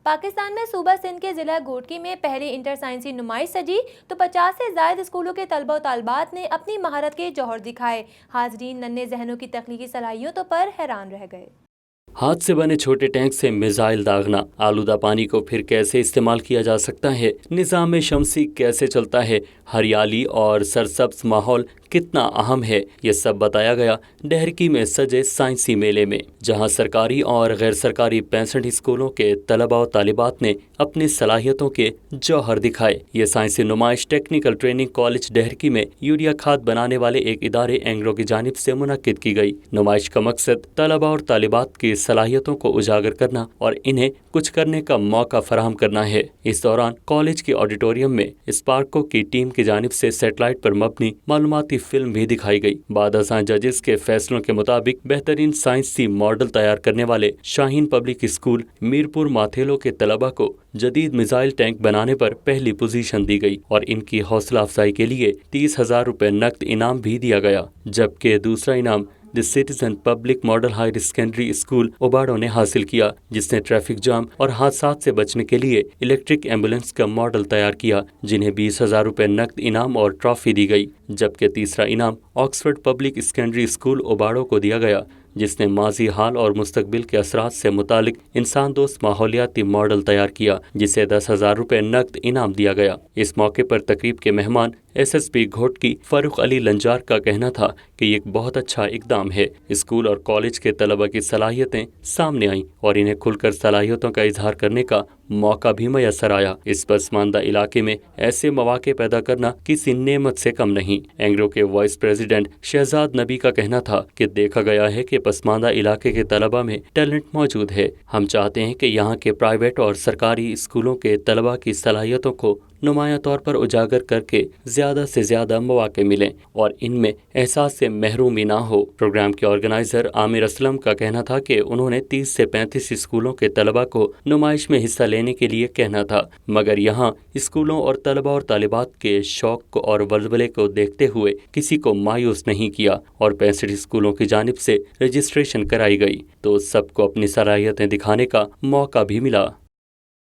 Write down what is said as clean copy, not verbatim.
پاکستان میں صوبہ سندھ کے ضلع گوٹکی میں پہلی انٹر سائنسی نمائش سجی تو 50 سے زائد اسکولوں کے طلبہ و طالبات نے اپنی مہارت کے جوہر دکھائے۔ حاضرین ننھے ذہنوں کی تخلیقی صلاحیتوں پر حیران رہ گئے۔ ہاتھ سے بنے چھوٹے ٹینک سے میزائل داغنا، آلودہ پانی کو پھر کیسے استعمال کیا جا سکتا ہے، نظام شمسی کیسے چلتا ہے، ہریالی اور سرسبز ماحول کتنا اہم ہے، یہ سب بتایا گیا ڈہرکی میں سجے سائنسی میلے میں، جہاں سرکاری اور غیر سرکاری 65 اسکولوں کے طلباء و طالبات نے اپنی صلاحیتوں کے جوہر دکھائے۔ یہ سائنسی نمائش ٹیکنیکل ٹریننگ کالج ڈہرکی میں یوریا کھاد بنانے والے ایک ادارے اینگرو کی جانب سے منعقد کی گئی۔ نمائش کا مقصد طلباء اور طالبات کی صلاحیتوں کو اجاگر کرنا اور انہیں کچھ کرنے کا موقع فراہم کرنا ہے۔ اس دوران کالج کے آڈیٹوریم میں اسپارکو کی ٹیم کی جانب سے سیٹلائٹ پر مبنی معلوماتی فلم بھی دکھائی گئی۔ بعد ازاں ججز کے فیصلوں کے مطابق بہترین سائنسی ماڈل تیار کرنے والے شاہین پبلک اسکول میرپور ماتھیلو کے طلباء کو جدید میزائل ٹینک بنانے پر پہلی پوزیشن دی گئی اور ان کی حوصلہ افزائی کے لیے 30,000 روپے نقد انعام بھی دیا گیا، جبکہ دوسرا انعام the citizen public model higher secondary school Ubauro نے حاصل کیا، جس نے ٹریفک جام اور حادثات سے بچنے کے لیے الیکٹرک ایمبولینس کا ماڈل تیار کیا، جنہیں 20,000 روپے نقد انعام اور ٹرافی دی گئی، جبکہ تیسرا انعام آکسفورڈ پبلک سیکنڈری اسکول اوباڑو کو دیا گیا، جس نے ماضی، حال اور مستقبل کے اثرات سے متعلق انسان دوست ماحولیاتی ماڈل تیار کیا، جسے 10,000 روپے نقد انعام دیا گیا۔ اس موقع پر تقریب کے مہمان ایس ایس پی گھوٹکی فاروق علی لنجار کا کہنا تھا کہ یہ ایک بہت اچھا اقدام ہے۔ اسکول اور کالج کے طلباء کی صلاحیتیں سامنے آئیں اور انہیں کھل کر صلاحیتوں کا اظہار کرنے کا موقع بھی میسر آیا۔ اس پسماندہ علاقے میں ایسے مواقع پیدا کرنا کسی نعمت سے کم نہیں۔ اینگرو کے وائس پریزیڈنٹ شہزاد نبی کا کہنا تھا کہ دیکھا گیا ہے کہ پسماندہ علاقے کے طلباء میں ٹیلنٹ موجود ہے۔ ہم چاہتے ہیں کہ یہاں کے پرائیویٹ اور سرکاری اسکولوں کے طلباء کی صلاحیتوں کو نمایاں طور پر اجاگر کر کے زیادہ سے زیادہ مواقع ملیں اور ان میں احساس سے محرومی نہ ہو۔ پروگرام کے آرگنائزر عامر اسلم کا کہنا تھا کہ انہوں نے 30 سے 35 اسکولوں کے طلباء کو نمائش میں حصہ لینے کے لیے کہنا تھا، مگر یہاں اسکولوں اور طلباء اور طالبات کے شوق اور ولولے کو دیکھتے ہوئے کسی کو مایوس نہیں کیا اور 65 اسکولوں کی جانب سے رجسٹریشن کرائی گئی تو سب کو اپنی صلاحیتیں دکھانے کا موقع بھی ملا۔